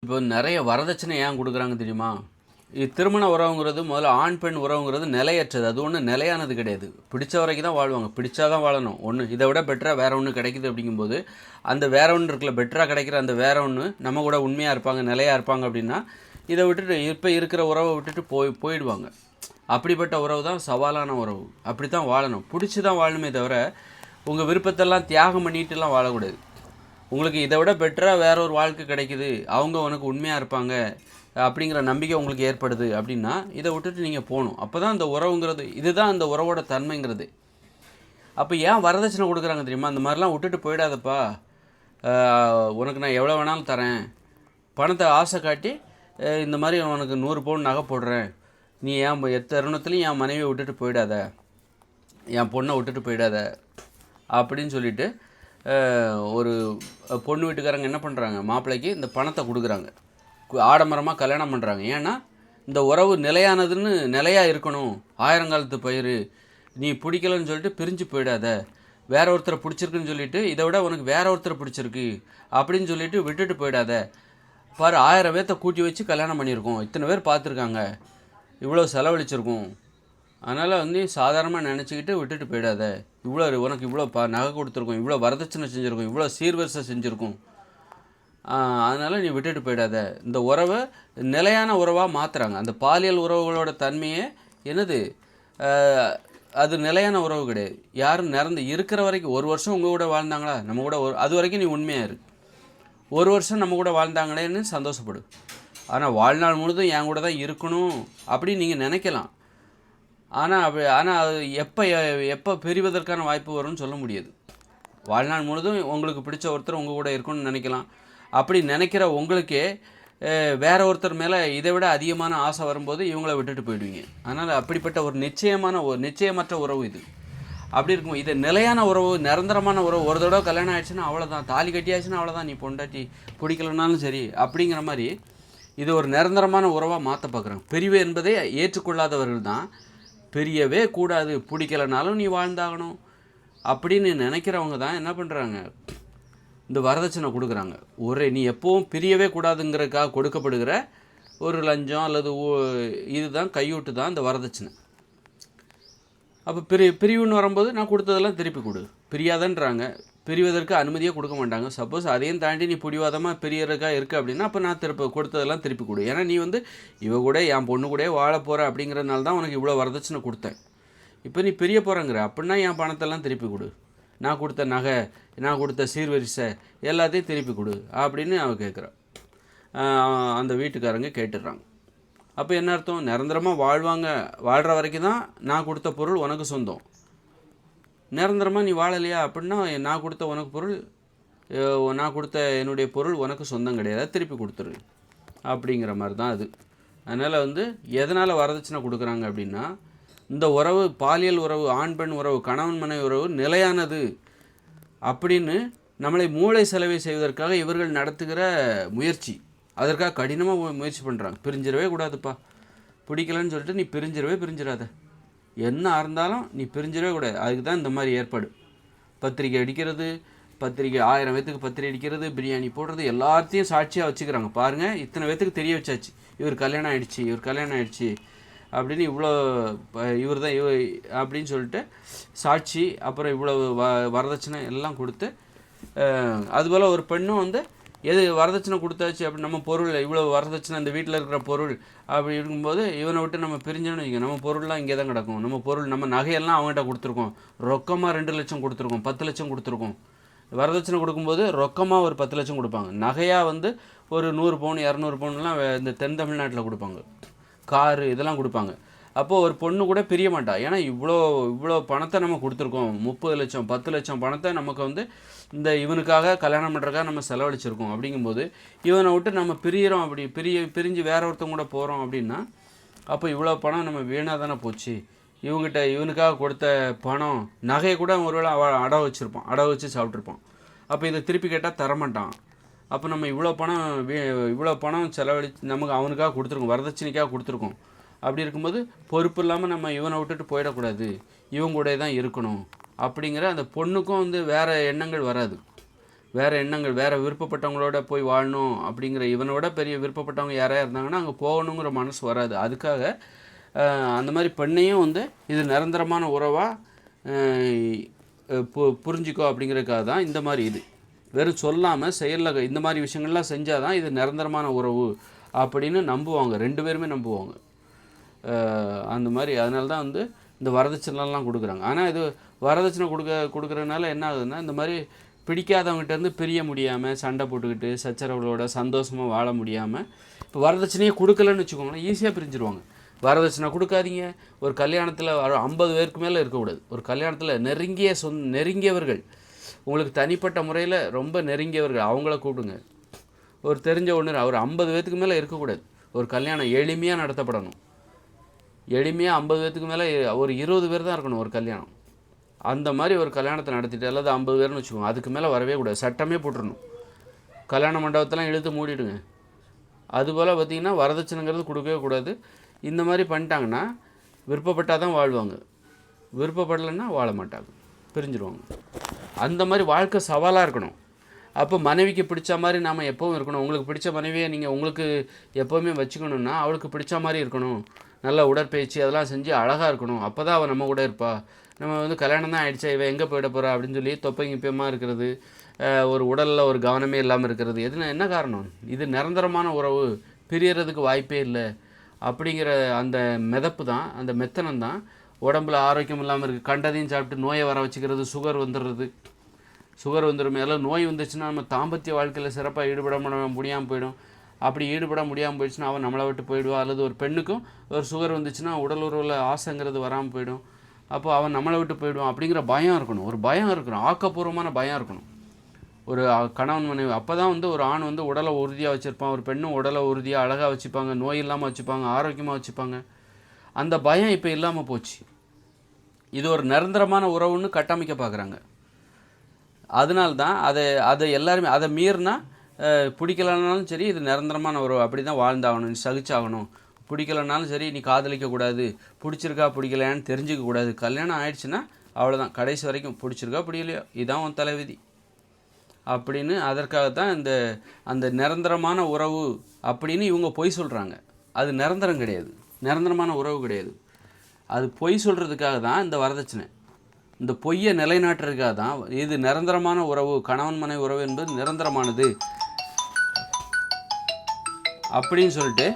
இப்போ நிறைய வரதட்சணை ஏன் கொடுக்குறாங்க தெரியுமா? இது திருமண உறவுங்கிறது முதல்ல ஆண் பெண் உறவுங்கிறது நிலையற்றது. அது ஒன்றும் நிலையானது கிடையாது. பிடிச்ச வரைக்கும் தான் வாழ்வாங்க. பிடிச்சா தான் வாழணும். ஒன்று இதை விட பெட்டராக வேறு ஒன்று கிடைக்குது அப்படிங்கும்போது அந்த வேற ஒன்று இருக்குல்ல, பெட்டராக கிடைக்கிற அந்த வேற ஒன்று நம்ம கூட உண்மையாக இருப்பாங்க, நிலையாக இருப்பாங்க அப்படின்னா இதை விட்டுட்டு இப்போ இருக்கிற உறவை விட்டுட்டு போயிடுவாங்க. அப்படிப்பட்ட உறவு தான் சவாலான உறவு. அப்படி தான் வாழணும். பிடிச்சி தான் வாழணுமே தவிர உங்கள் விருப்பத்தெல்லாம் தியாகம் பண்ணிட்டுலாம் வாழக்கூடாது. உங்களுக்கு இதை விட பெட்டராக வேற ஒரு வாழ்க்கை கிடைக்குது, அவங்க உனக்கு உண்மையாக இருப்பாங்க அப்படிங்கிற நம்பிக்கை உங்களுக்கு ஏற்படுது அப்படின்னா இதை விட்டுட்டு நீங்கள் போகணும். அப்போ தான் அந்த உறவுங்கிறது, இதுதான் அந்த உறவோட தன்மைங்கிறது. அப்போ ஏன் வரதட்சணை கொடுக்குறாங்க தெரியுமா? அந்த மாதிரிலாம் விட்டுட்டு போயிடாதப்பா, உனக்கு நான் எவ்வளோ வேணாலும் தரேன், பணத்தை ஆசை காட்டி இந்த மாதிரி உனக்கு 100 பவுன் நகை போடுறேன், நீ ஏன் தருணத்துலையும் என் மனைவியை விட்டுட்டு போயிடாத, என் பொண்ணை விட்டுட்டு போயிடாத அப்படின்னு சொல்லிட்டு ஒரு பொண்ணு வீட்டுக்காரங்க என்ன பண்ணுறாங்க, மாப்பிள்ளைக்கு இந்த பணத்தை கொடுக்குறாங்க, ஆடம்பரமாக கல்யாணம் பண்ணுறாங்க. ஏன்னா இந்த உறவு நிலையானதுன்னு, நிலையாக இருக்கணும், ஆயிரங்காலத்து பயிர், நீ பிடிக்கலன்னு சொல்லிட்டு பிரிஞ்சு போயிடாத, வேற ஒருத்தரை பிடிச்சிருக்குன்னு சொல்லிட்டு இதை விட உனக்கு வேற ஒருத்தரை பிடிச்சிருக்கு அப்படின்னு சொல்லிட்டு விட்டுட்டு போயிடாத. பாரு, 1000 பேர்த்த கூட்டி வச்சு கல்யாணம் பண்ணியிருக்கோம், இத்தனை பேர் பார்த்துருக்காங்க, இவ்வளோ செலவழிச்சிருக்கோம், அதனால் வந்து சாதாரணமாக நினச்சிக்கிட்டு விட்டுட்டு போயிடாத. உனக்கு இவ்வளோ நகை கொடுத்துருக்கோம், இவ்வளோ வரதட்சணை செஞ்சுருக்கோம், இவ்வளோ சீர்வரிசை செஞ்சுருக்கோம், அதனால் நீ விட்டுட்டு போயிடாத. இந்த உறவை நிலையான உறவாக மாற்றுறாங்க. அந்த பாலியல் உறவுகளோட தன்மையே என்னது, அது நிலையான உறவு கிடையாது. யாரும் இருக்கிற வரைக்கும் 1 வருஷம் உங்கள் கூட வாழ்ந்தாங்களா, நம்ம கூட அது வரைக்கும் நீ உண்மையாக இரு. 1 வருஷம் நம்ம கூட வாழ்ந்தாங்களேன்னு சந்தோஷப்படு. ஆனால் வாழ்நாள் முழுதும் என் கூட தான் இருக்கணும் அப்படின்னு நீங்கள் நினைக்கலாம். ஆனால் அது எப்போ பிரிவதற்கான வாய்ப்பு வரும்னு சொல்ல முடியாது. வாழ்நாள் முழுதும் உங்களுக்கு பிடிச்ச ஒருத்தர் உங்கள் கூட இருக்கணும்னு நினைக்கலாம். அப்படி நினைக்கிற உங்களுக்கே வேற ஒருத்தர் மேலே இதை விட அதிகமான ஆசை வரும்போது இவங்கள விட்டுட்டு போயிடுவீங்க. அதனால் அப்படிப்பட்ட ஒரு நிச்சயமற்ற உறவு இது. அப்படி இருக்கும். இது நிலையான உறவு, நிரந்தரமான உறவு. ஒரு தடவை கல்யாணம் ஆயிடுச்சுன்னா அவ்வளோதான், தாலி கட்டியாச்சுன்னா அவ்வளோதான், நீ பொண்டாட்டி பிடிக்கலனாலும் சரி அப்படிங்கிற மாதிரி இது ஒரு நிரந்தரமான உறவாக மாற்ற பார்க்குறாங்க. பிரிவு என்பதை ஏற்றுக்கொள்ளாதவர்கள் தான் பிரியவே கூடாது, பிடிக்கலனாலும் நீ வாழ்ந்தாகணும் அப்படின்னு நினைக்கிறவங்க தான் என்ன பண்ணுறாங்க, இந்த வரதட்சணை கொடுக்குறாங்க. நீ எப்போவும் பிரியவே கூடாதுங்கிறதுக்காக கொடுக்கப்படுகிற ஒரு லஞ்சம் அல்லது இதுதான் கையூட்டு தான் இந்த வரதட்சணை. அப்போ பிரிவுன்னு வரும்போது நான் கொடுத்ததெல்லாம் திருப்பி கொடு, பிரியாதன்றாங்க. பிரிவதற்கு அனுமதியே கொடுக்க மாட்டாங்க. சப்போஸ் அதையும் தாண்டி நீ பிடிவாதமாக பிரியறதுக்காக இருக்குது அப்படின்னா அப்போ நான் கொடுத்ததெல்லாம் திருப்பி கொடு. ஏன்னா நீ வந்து இவ கூட என் பொண்ணு கூட வாழ போகிற அப்படிங்கிறதுனால தான் உனக்கு இவ்வளோ வரதட்சணை கொடுத்தேன். இப்போ நீ பிரிய போகிறங்கிற அப்படின்னா என் பணத்தெல்லாம் திருப்பி கொடு, நான் கொடுத்த நகை, நான் கொடுத்த சீர்வரிசை எல்லாத்தையும் திருப்பி கொடு அப்படின்னு அவன் கேட்குறான். அந்த வீட்டுக்காரங்க கேட்டுடுறாங்க. அப்போ என்ன அர்த்தம், நிரந்தரமாக வாழ்கிற வரைக்கும் தான் நான் கொடுத்த பொருள் உனக்கு சொந்தம். நிரந்தரமாக நீ வாழலையா அப்படின்னா நான் கொடுத்த என்னுடைய பொருள் உனக்கு சொந்தம் கிடையாது, திருப்பி கொடுத்துரு அப்படிங்கிற மாதிரி தான் அது. அதனால் வந்து எதனால் வரதட்சணை கொடுக்குறாங்க அப்படின்னா, இந்த உறவு, பாலியல் உறவு, ஆண் பெண் உறவு, கணவன் மனைவி உறவு நிலையானது அப்படின்னு நம்மளை மூளை செலவை செய்வதற்காக இவர்கள் நடத்துகிற முயற்சி. அதற்காக கடினமாக முயற்சி பண்ணுறாங்க. பிரிஞ்சிடவே கூடாதுப்பா, பிடிக்கலன்னு சொல்லிட்டு நீ பிரிஞ்சிடாத, என்ன இருந்தாலும் நீ பிரிஞ்சிடவே கூடாது. அதுக்கு தான் இந்த மாதிரி ஏற்பாடு. பத்திரிக்கை அடிக்கிறது, 1000 பேத்துக்கு பத்திரிக்கை அடிக்கிறது, பிரியாணி போடுறது, எல்லாத்தையும் சாட்சியாக வச்சுக்கிறாங்க. பாருங்கள், இத்தனை பேத்துக்கு தெரிய வச்சாச்சு இவர் கல்யாணம் ஆயிடுச்சு அப்படின்னு, இவர் தான் அப்படின்னு சொல்லிட்டு சாட்சி, அப்புறம் இவ்வளோ வரதட்சணை எல்லாம் கொடுத்து, அதுபோல் ஒரு பெண்ணும் வந்து எது வரதட்சணை கொடுத்தாச்சு அப்படின்னு நம்ம பொருள், இவ்வளோ வரதட்சணை இந்த வீட்டில் இருக்கிற பொருள் அப்படி இருக்கும்போது இவனை விட்டு நம்ம பிரிஞ்சோன்னு வைக்க, நம்ம பொருள்லாம் இங்கே தான் கிடக்கும். நம்ம நகையெல்லாம் அவங்ககிட்ட கொடுத்துருக்கோம், ரொக்கமாக 2 லட்சம் கொடுத்துருக்கோம், 10 லட்சம் கொடுத்துருக்கோம். வரதட்சணை கொடுக்கும்போது ரொக்கமாக ஒரு 10 லட்சம் கொடுப்பாங்க, நகையாக வந்து ஒரு 100 பவுன் 200 பவுன்லாம் இந்த தென் தமிழ்நாட்டில் கொடுப்பாங்க, காரு இதெல்லாம் கொடுப்பாங்க. அப்போது ஒரு பொண்ணு கூட பிரிய மாட்டா. ஏன்னா இவ்வளோ பணத்தை நம்ம கொடுத்துருக்கோம், 30 லட்சம் 10 லட்சம் பணத்தை நமக்கு வந்து இந்த இவனுக்காக கல்யாணம் பண்ணுறதுக்காக நம்ம செலவழிச்சிருக்கோம். அப்படிங்கும்போது இவனை விட்டு நம்ம பிரியிறோம், அப்படி பிரிஞ்சு வேற ஒருத்தவங்க கூட போகிறோம் அப்படின்னா அப்போ இவ்வளோ பணம் நம்ம வீணாக தானே போச்சு. இவனுக்காக கொடுத்த பணம், நகையை கூட ஒருவேளை அடை வச்சு சாப்பிட்ருப்பான். அப்போ இதை திருப்பி கேட்டால் தரமாட்டான். அப்போ நம்ம இவ்வளோ பணம் செலவழித்து நமக்கு அவனுக்காக கொடுத்துருக்கோம், வரதட்சணைக்காக கொடுத்துருக்கோம். அப்படி இருக்கும்போது பொறுப்பு இல்லாமல் நம்ம இவனை விட்டுட்டு போயிடக்கூடாது, இவங்க கூட தான் இருக்கணும் அப்படிங்கிற அந்த பொண்ணுக்கும் வந்து வேறு எண்ணங்கள் வராது. வேறு எண்ணங்கள், வேறு விருப்பப்பட்டவங்களோட போய் வாழணும் அப்படிங்கிற இவனோட பெரிய விருப்பப்பட்டவங்க யாராக இருந்தாங்கன்னா அங்கே போகணுங்கிற மனசு வராது. அதுக்காக அந்த மாதிரி பெண்ணையும் வந்து இது நிரந்தரமான உறவாக புரிஞ்சிக்கோ அப்படிங்கிறதுக்காக தான் இந்த மாதிரி இது வெறும் சொல்லாமல் செயலில் இந்த மாதிரி விஷயங்கள்லாம் செஞ்சால் தான் இது நிரந்தரமான உறவு அப்படின்னு நம்புவாங்க, 2 பேருமே நம்புவாங்க. அந்த மாதிரி அதனால தான் வந்து இந்த வரதட்சணைலாம் கொடுக்குறாங்க. ஆனால் இது வரதட்சணை கொடுக்குறதுனால என்ன ஆகுதுன்னா, இந்த மாதிரி பிடிக்காதவங்ககிட்டேருந்து பிரிய முடியாமல் சண்டை போட்டுக்கிட்டு சச்சரவுகளோட சந்தோஷமாக வாழ முடியாமல் இப்போ வரதட்சணையே கொடுக்கலன்னு வச்சுக்கோங்களேன், ஈஸியாக பிரிஞ்சிருவாங்க. வரதட்சணை கொடுக்காதீங்க. ஒரு கல்யாணத்தில் 50 பேருக்கு மேலே இருக்கக்கூடாது. ஒரு கல்யாணத்தில் நெருங்கியவர்கள், உங்களுக்கு தனிப்பட்ட முறையில் ரொம்ப நெருங்கியவர்கள் அவங்கள கூப்பிடுங்க. ஒரு தெரிஞ்ச ஒன்று அவர் 50 பேத்துக்கு மேலே இருக்கக்கூடாது. ஒரு கல்யாணம் எளிமையாக நடத்தப்படணும். எளிமையாக 50 பேத்துக்கு மேலே ஒரு 20 பேர் தான் இருக்கணும் ஒரு கல்யாணம். அந்த மாதிரி ஒரு கல்யாணத்தை நடத்திட்டு, அல்லது 50 பேர்னு வச்சுக்கோங்க, அதுக்கு மேலே வரவே கூடாது, சட்டமே போட்டுடணும். கல்யாண மண்டபத்தெல்லாம் இழுத்து மூடிடுங்க. அதுபோல் பார்த்திங்கன்னா வரதட்சணைங்கிறது கொடுக்கவே கூடாது. இந்த மாதிரி பண்ணிட்டாங்கன்னா விருப்பப்பட்டால் தான் வாழ்வாங்க, விருப்பப்படலைன்னா வாழ மாட்டாங்க, பிரிஞ்சிருவாங்க. அந்த மாதிரி வாழ்க்கை சவாலாக இருக்கணும். அப்போ மனைவிக்கு பிடிச்ச மாதிரி நாம் எப்போவும் இருக்கணும். உங்களுக்கு பிடிச்ச மனைவியை நீங்கள் உங்களுக்கு எப்போவுமே வச்சுக்கணுன்னா அவளுக்கு பிடிச்ச மாதிரி இருக்கணும். நல்லா உடற்பயிற்சி அதெல்லாம் செஞ்சு அழகாக இருக்கணும். அப்போ தான் அவள் நம்ம கூட இருப்பா. நம்ம வந்து கல்யாணம் தான் ஆகிடுச்சா, இவன் எங்கே போயிட போகிறா அப்படின்னு சொல்லி தொப்பைங்கிப்பயமாக இருக்கிறது, ஒரு உடலில் ஒரு கவனமே இல்லாமல் இருக்கிறது, என்ன காரணம்? இது நிரந்தரமான உறவு, பிரியறதுக்கு வாய்ப்பே இல்லை அப்படிங்கிற அந்த மிதப்பு தான், அந்த மெத்தனம் தான் உடம்புல ஆரோக்கியம் இல்லாமல் இருக்குது. கண்டதையும் சாப்பிட்டு நோயை வர வச்சுக்கிறது, சுகர் வந்துடும். எல்லாம் நோய் வந்துச்சுன்னா நம்ம தாம்பத்திய வாழ்க்கையில் சிறப்பாக ஈடுபட முடியாமல் போயிடும். அப்படி ஈடுபட முடியாமல் போயிடுச்சுன்னா அவன் நம்மளை விட்டு போயிடுவா. அல்லது ஒரு பெண்ணுக்கும் ஒரு சுகர் வந்துச்சுன்னா உடல் உறவில் ஆசைங்கிறது வராமல் போயிடும். அப்போ அவன் நம்மளை விட்டு போயிடுவான் அப்படிங்கிற பயம் இருக்கணும். ஒரு பயம் இருக்கணும், ஆக்கப்பூர்வமான பயம் இருக்கணும். ஒரு கணவன் மனைவி அப்போ தான் வந்து ஒரு ஆண் வந்து உடலை உறுதியாக வச்சுருப்பான், ஒரு பெண்ணும் உடலை உறுதியாக அழகாக வச்சுப்பாங்க, நோய் இல்லாமல் வச்சுப்பாங்க, ஆரோக்கியமாக வச்சுப்பாங்க. அந்த பயம் இப்போ இல்லாமல் போச்சு. இது ஒரு நிரந்தரமான உறவுன்னு கட்டமைக்க பார்க்குறாங்க. அதனால்தான் அதை எல்லாருமே அதை மீறினா பிடிக்கலனாலும் சரி இது நிரந்தரமான உறவு, அப்படி தான் வாழ்ந்தாகணும், நீ சகிச்சாகணும். பிடிக்கலனாலும் சரி நீ காதலிக்கக்கூடாது, பிடிச்சிருக்கா பிடிக்கலையான்னு தெரிஞ்சிக்கக்கூடாது. கல்யாணம் ஆயிடுச்சுன்னா அவ்வளோதான், கடைசி வரைக்கும் பிடிச்சிருக்கா பிடிக்கலையோ இதான் உன் தலைவிதி அப்படின்னு. அதற்காகத்தான் அந்த நிரந்தரமான உறவு அப்படின்னு இவங்க பொய் சொல்கிறாங்க. அது நிரந்தரம் கிடையாது, நிரந்தரமான உறவு கிடையாது. அது பொய் சொல்கிறதுக்காக தான் இந்த வரதட்சணை. இந்த பொய்யை நிலைநாட்டுறதுக்காக தான் இது நிரந்தரமான உறவு, கணவன் மனைவி உறவு என்பது நிரந்தரமானது அப்படின்னு சொல்லிட்டு,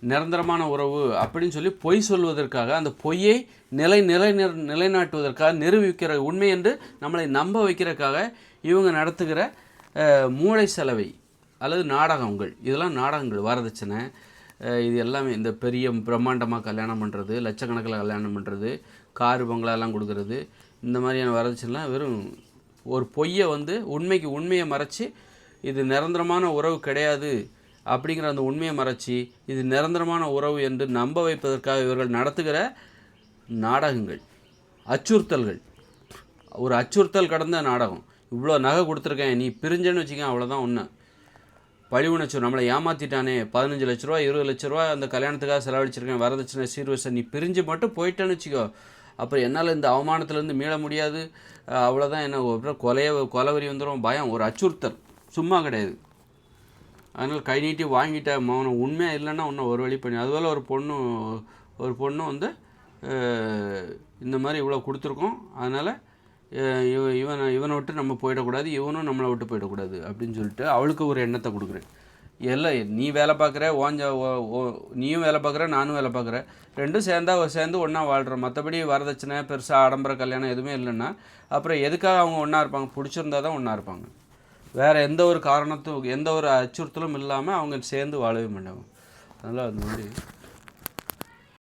நிரந்தரமான உறவு அப்படின்னு சொல்லி பொய் சொல்வதற்காக, அந்த பொய்யை நிலைநாட்டுவதற்காக, நிரூபிக்கிற உண்மை என்று நம்மளை நம்ப வைக்கிறதுக்காக இவங்க நடத்துகிற மூளை செலவை அல்லது நாடகங்கள், இதெல்லாம் நாடகங்கள். வரதட்சணை இது எல்லாமே இந்த பெரிய பிரம்மாண்டமாக கல்யாணம் பண்ணுறது, லட்சக்கணக்கில் கல்யாணம் பண்ணுறது, காரு பங்களாலாம் கொடுக்கறது, இந்த மாதிரியான வரதட்சணைலாம் வெறும் ஒரு பொய்யை வந்து உண்மையை மறைச்சி இது நிரந்தரமான உறவு கிடையாது அப்படிங்கிற அந்த உண்மையை மறைச்சி இது நிரந்தரமான உறவு என்று நம்ப வைப்பதற்காக இவர்கள் நடத்துகிற நாடகங்கள், அச்சுறுத்தல்கள். ஒரு அச்சுறுத்தல் கடந்த நாடகம். இவ்வளோ நகை கொடுத்துருக்கேன், நீ பிரிஞ்சேன்னு வச்சுக்கேன், அவ்வளோதான் ஒன்று. பழி உணர்ச்சி, நம்மளை ஏமாற்றிட்டானே, 15 லட்ச ரூபா 20 லட்ச ரூபா அந்த கல்யாணத்துக்காக செலவழிச்சிருக்கேன், வரதட்சணை சீர்வரிசை, நீ பிரிஞ்சு மட்டும் போயிட்டேன்னு வச்சுக்கோ, அப்புறம் என்னால் இந்த அவமானத்துலேருந்து மீள முடியாது, அவ்வளோதான், என்ன கொலவரி வந்துடும், பயம், ஒரு அச்சுறுத்தல், சும்மா கிடையாது. அதனால் கை நீட்டி வாங்கிட்ட மௌனம், உண்மையாக இல்லைன்னா இன்னும் ஒரு வழி பண்ணி. அதுபோல் ஒரு பொண்ணு வந்து இந்த மாதிரி இவ்வளோ கொடுத்துருக்கோம், அதனால் இவனை விட்டு நம்ம போயிடக்கூடாது, இவனும் நம்மளை விட்டு போயிடக்கூடாது அப்படின்னு சொல்லிட்டு அவளுக்கு ஒரு எண்ணத்தை கொடுக்குறேன். எல்லாம் நீ வேலை பார்க்குற, நீயும் வேலை பார்க்குற, நானும் வேலை பார்க்குறேன், ரெண்டும் சேர்ந்து ஒன்றா வாழ்கிறோம். மற்றபடி வரதட்சணை பெருசாக ஆடம்பர கல்யாணம் எதுவுமே இல்லைன்னா அப்புறம் எதுக்காக அவங்க ஒன்றா இருப்பாங்க? பிடிச்சிருந்தா தான் ஒன்றா இருப்பாங்க. வேறு எந்த ஒரு காரணத்தும் எந்த ஒரு அச்சுறுத்தலும் இல்லாமல் அவங்க சேர்ந்து வாழவே மாட்டாங்க. அதனால் அந்த மாதிரி